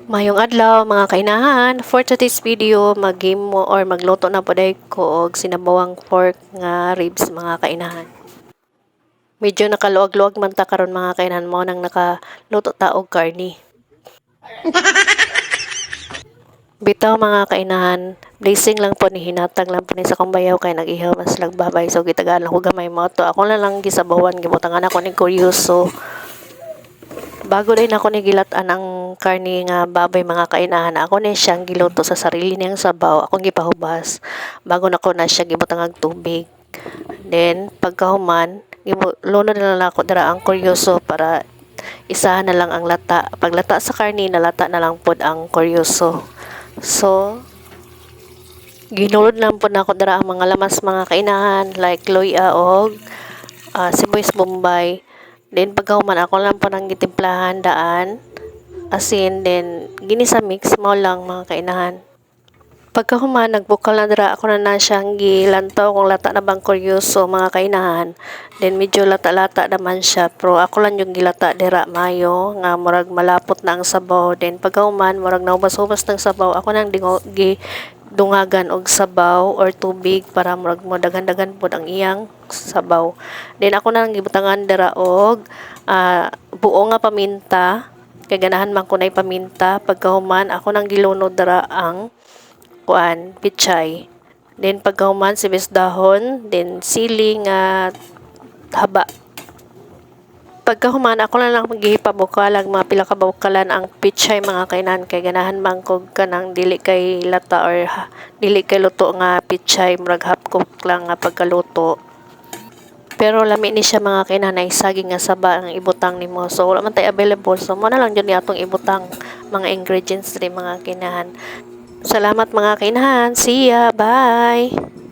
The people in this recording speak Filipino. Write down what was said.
Mayong adlaw mga kainahan. For today's video, mag-game mo or magluto na poday ko og sinabawang pork nga ribs mga kainahan. Medyo nakaluwag-luwag man ta karon mga kainahan mo nang nakaluto ta og karni. Bitaw mga kainahan, blessing lang po ni hinatag lang po ni sa kumbayaw kay nag-ihaw mas lagbabay so gitagaan lang ko gamay mo to. Ako na lang gisabawan gibutangan ako ni kuryoso. Bago din ako ni gilatan ang karni nga baboy mga kainahan, ako ni siyang giluto sa sarili niyang sabaw, akong gipahubas. Bago na ko na siya gibutang ang tubig. Then pagkahuman, luno na lang ako dira ang kuryoso para isahan na lang ang lata. Paglata sa karni, nalata na lang pod ang kuryoso. So, ginulod lang po na ako dira ang mga lamas mga kainahan like loya o sibuyas bombay. Then pagkahuman ako lang po nang gitimplahan daan asin then ginisa mix mo lang mga kainahan. Pagkahuman nagbukal na dira ako na siyang gilantaw kung lata na bang kuryoso mga kainahan. Then medyo lata-lata naman siya pero ako lang yung gilata dira mayo nga murag malapot na ang sabaw. Then pagkahuman murag naubas-ubas ng sabaw ako nang dungagan og sabaw or tubig para murag mo daghan-daghan pod ang iyang sabaw. Then ako nang gibutangan dira og buo nga paminta kay ganahan man kunay paminta. Pagkahuman ako nang gilunod dira ang pichay. Then pagkahuman sibis dahon, then sili nga haba. Pagkahuman ako na lang maghihipabukalag mga pila ka bukalan ang pichay mga kainan kay ganahan man kog kanang dili kay lata or dili kay luto nga pichay murag half cook lang nga pagkaluto. Pero lami ni siya mga kainanay saging nga saba ang ibutang nimo. So wala man tay available. So mo na lang jud ni atong ibutang mga ingredients diri mga kinahan. Salamat mga kainahan. See ya. Bye.